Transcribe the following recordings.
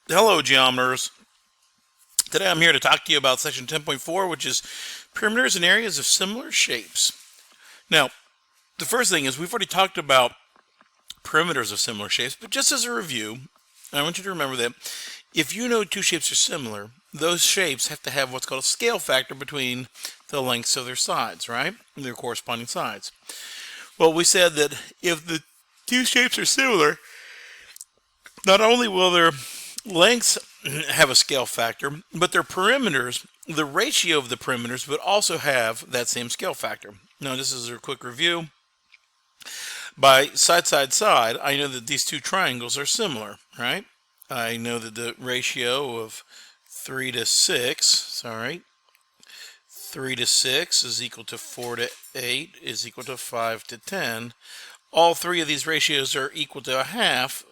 Hello, geometers. Today I'm here to talk to you about section 10.4, which is perimeters and areas of similar shapes. Now, the first thing is we've already talked about perimeters of similar shapes, but just as a review, I want you to remember that if you know two shapes are similar, those shapes have to have what's called a scale factor between the lengths of their sides, right? Their corresponding sides. Well, we said that if the two shapes are similar, not only will their lengths have a scale factor, but their perimeters, the ratio of the perimeters, would also have that same scale factor. Now, this is a quick review. By side, side, side, I know that these two triangles are similar, right? I know that the ratio of 3 to 6, 3 to 6 is equal to 4 to 8 is equal to 5 to 10. All three of these ratios are equal to a half.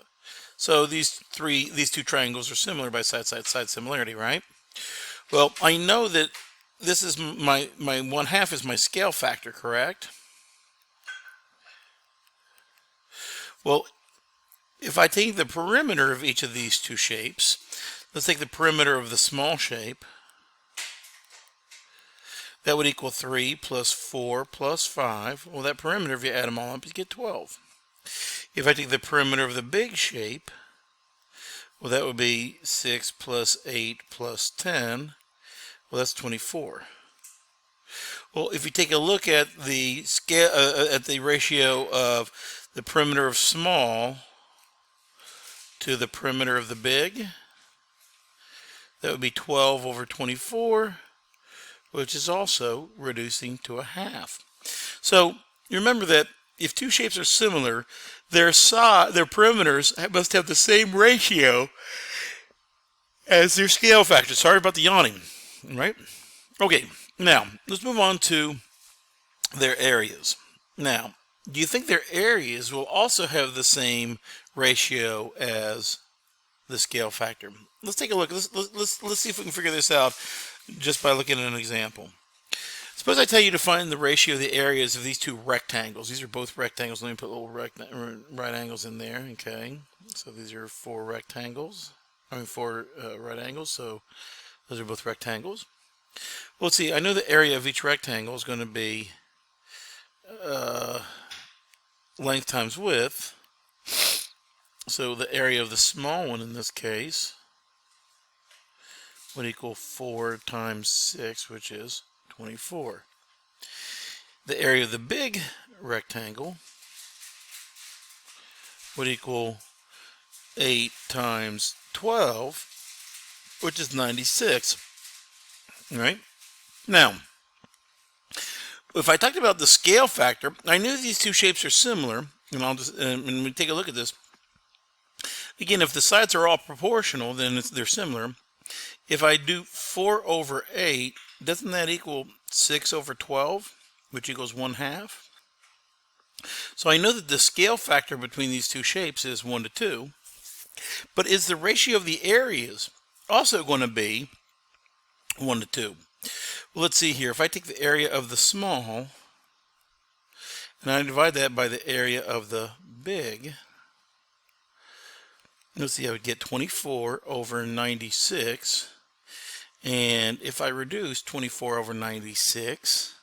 So these two triangles are similar by side, side, side similarity, right? Well, I know that this is my 1/2 is my scale factor, correct? Well, if I take the perimeter of each of these two shapes, let's take the perimeter of the small shape. That would equal 3 plus 4 plus 5. Well, that perimeter, if you add them all up, you get 12. If I take the perimeter of the big shape, well, that would be 6 plus 8 plus 10. Well, that's 24. Well, if you take a look at the scale, at the ratio of the perimeter of small to the perimeter of the big, that would be 12 over 24, which is also reducing to a half. So you remember that if two shapes are similar, their perimeters must have the same ratio as their scale factor. Sorry about the yawning, right? Okay, now let's move on to their areas. Now, do you think their areas will also have the same ratio as the scale factor? Let's take a look. Let's see if we can figure this out just by looking at an example. Suppose I tell you to find the ratio of the areas of these two rectangles. These are both rectangles. Let me put little right angles in there. Okay, so these are four right angles. So those are both rectangles. Well, let's see. I know the area of each rectangle is going to be length times width. So the area of the small one in this case would equal 4 times 6, which is 24. The area of the big rectangle would equal 8 times 12, which is 96. Right? Now, if I talked about the scale factor, I knew these two shapes are similar, and we take a look at this. Again, if the sides are all proportional, then they're similar. If I do 4 over 8, doesn't that equal 6 over 12, which equals 1/2? So I know that the scale factor between these two shapes is 1 to 2. But is the ratio of the areas also going to be 1 to 2? Well, let's see here. If I take the area of the small and I divide that by the area of the big, let's see, I would get 24 over 96. And if I reduce 24 over 96,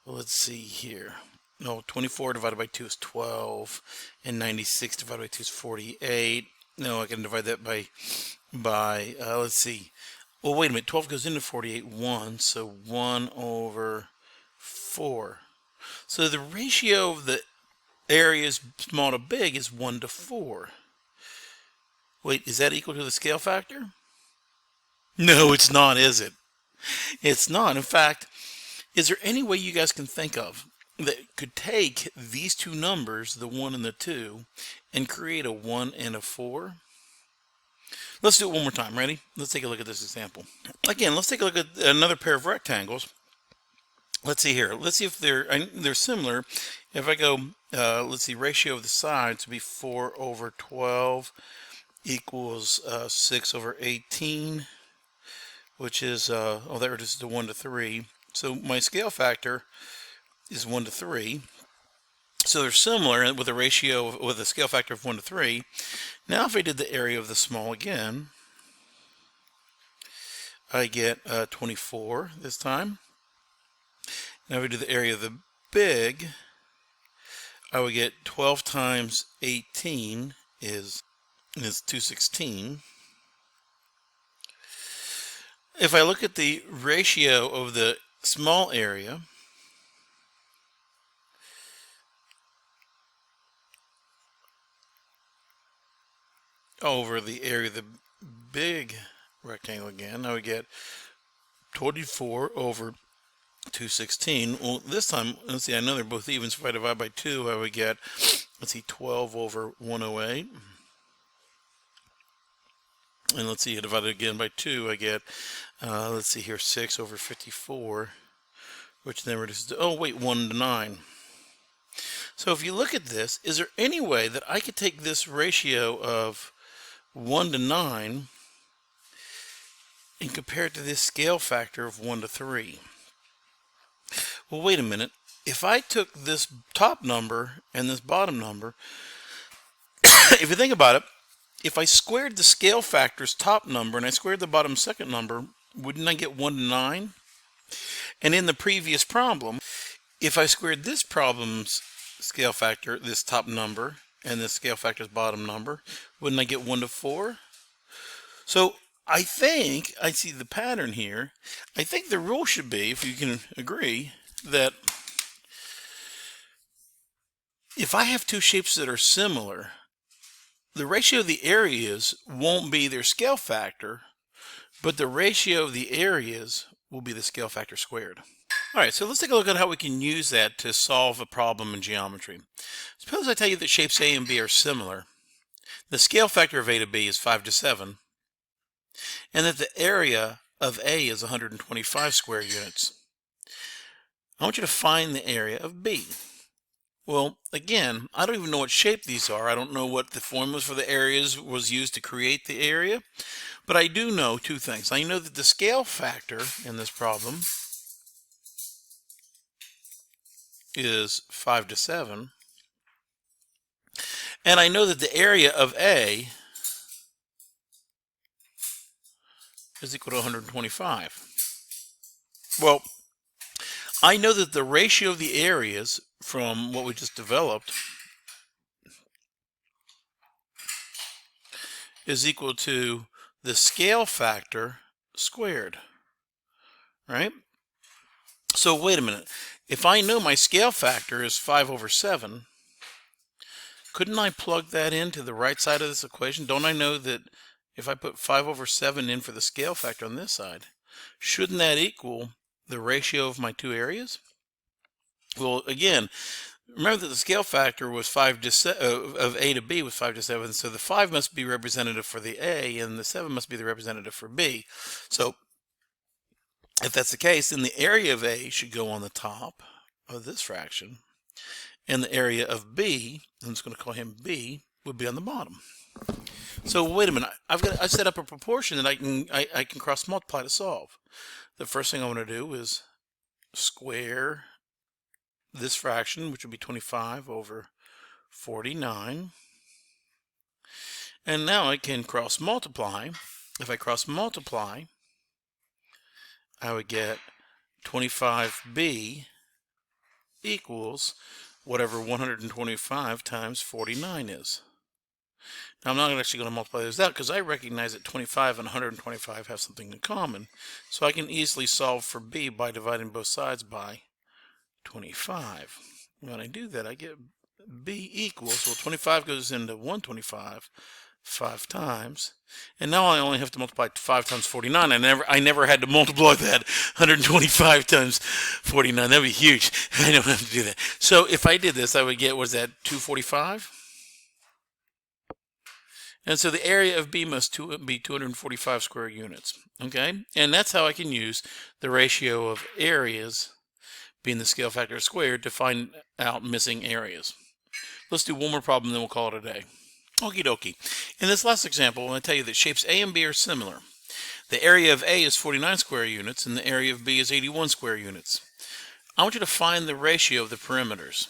well, let's see here. No, 24 divided by 2 is 12, and 96 divided by 2 is 48. No, I can divide that by let's see. Well, wait a minute. 12 goes into 48, 1, so 1 over 4. So the ratio of the areas small to big is 1 to 4. Wait, is that equal to the scale factor? No, it's not, is it? It's not. In fact, is there any way you guys can think of that could take these two numbers, the 1 and the 2, and create a 1 and a 4? Let's do it one more time. Ready? Let's take a look at this example. Again, let's take a look at another pair of rectangles. Let's see here. Let's see if they're similar. If I go, let's see, ratio of the sides would be 4 over 12 equals 6 over 18, which is, that reduces to 1 to 3. So my scale factor is 1 to 3. So they're similar with a ratio, with a scale factor of 1 to 3. Now if I did the area of the small again, I get 24 this time. Now if we do the area of the big, I would get 12 times 18 is 216. If I look at the ratio of the small area, over the area of the big rectangle again, I would get 24 over 216. Well, this time, let's see, I know they're both even, so if I divide by 2, I would get, let's see, 12 over 108. And let's see, divided again by 2, I get, let's see here, 6 over 54, which then reduces to, oh wait, 1 to 9. So if you look at this, is there any way that I could take this ratio of 1 to 9 and compare it to this scale factor of 1 to 3? Well, wait a minute. If I took this top number and this bottom number, if you think about it, if I squared the scale factor's top number and I squared the bottom second number, wouldn't I get 1 to 9? And in the previous problem, if I squared this problem's scale factor, this top number, and this scale factor's bottom number, wouldn't I get 1 to 4? So I think I see the pattern here. I think the rule should be, if you can agree, that if I have two shapes that are similar, the ratio of the areas won't be their scale factor, but the ratio of the areas will be the scale factor squared. All right, so let's take a look at how we can use that to solve a problem in geometry. Suppose I tell you that shapes A and B are similar. The scale factor of A to B is 5 to 7, and that the area of A is 125 square units. I want you to find the area of B. Well, again, I don't even know what shape these are. I don't know what the formulas for the areas was used to create the area, but I do know two things. I know that the scale factor in this problem is 5 to 7, and I know that the area of A is equal to 125. Well, I know that the ratio of the areas from what we just developed is equal to the scale factor squared, right? So wait a minute. If I know my scale factor is 5 over 7, couldn't I plug that into the right side of this equation? Don't I know that if I put 5 over 7 in for the scale factor on this side, shouldn't that equal the ratio of my two areas? Well, again, remember that the scale factor was 5 to of A to B was 5 to 7, so the 5 must be representative for the A, and the 7 must be the representative for B. So if that's the case, then the area of A should go on the top of this fraction, and the area of B, I'm just going to call him B, would be on the bottom. So wait a minute, I've set up a proportion that I can cross multiply to solve. The first thing I want to do is square this fraction, which would be 25 over 49. And now I can cross multiply. If I cross multiply, I would get 25b equals whatever 125 times 49 is. Now I'm not actually going to multiply those out because I recognize that 25 and 125 have something in common. So I can easily solve for b by dividing both sides by 25. When I do that, I get b equals, well, 25 goes into 125 5 times, and now I only have to multiply 5 times 49. I never had to multiply that 125 times 49. That'd be huge. I don't have to do that. So if I did this, I would get, was that 245? And so the area of B must be 245 square units. Okay, and that's how I can use the ratio of areas being the scale factor squared to find out missing areas. Let's do one more problem, then we'll call it a day. Okie dokie. In this last example, I'm going to tell you that shapes A and B are similar. The area of A is 49 square units, and the area of B is 81 square units. I want you to find the ratio of the perimeters.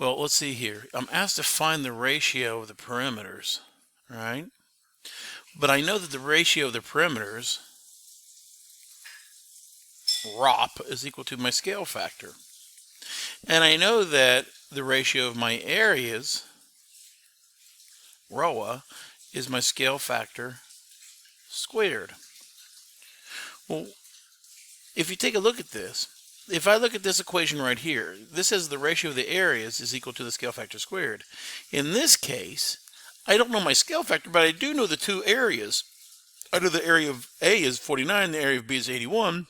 Well, let's see here. I'm asked to find the ratio of the perimeters, right? But I know that the ratio of the perimeters, ROP, is equal to my scale factor. And I know that the ratio of my areas, ROA, is my scale factor squared. Well, if you take a look at this, if I look at this equation right here, this says the ratio of the areas is equal to the scale factor squared. In this case, I don't know my scale factor, but I do know the two areas. I know the area of A is 49, the area of B is 81.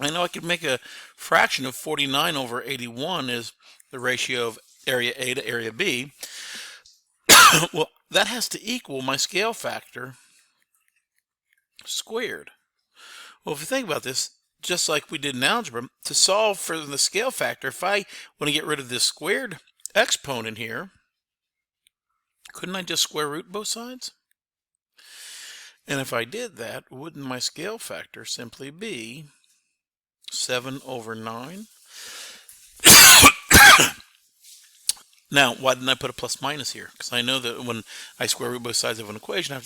I know I could make a fraction of 49 over 81 is the ratio of area A to area B. Well, that has to equal my scale factor squared. Well, if you think about this, just like we did in algebra, to solve for the scale factor, if I want to get rid of this squared exponent here, couldn't I just square root both sides? And if I did that, wouldn't my scale factor simply be 7 over 9? Now, why didn't I put a plus minus here? Because I know that when I square root both sides of an equation, I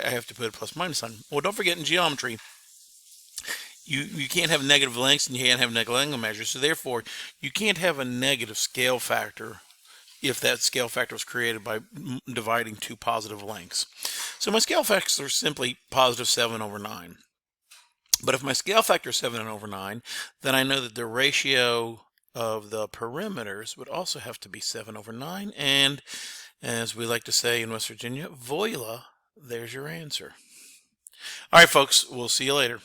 have to put a plus minus sign. Well, don't forget in geometry, you can't have negative lengths and you can't have negative angle measures. So therefore, you can't have a negative scale factor if that scale factor was created by dividing two positive lengths. So my scale factor is simply positive 7 over 9. But if my scale factor is 7 over 9, then I know that the ratio of the perimeters would also have to be 7 over 9. And as we like to say in West Virginia, voila, there's your answer. All right, folks, we'll see you later.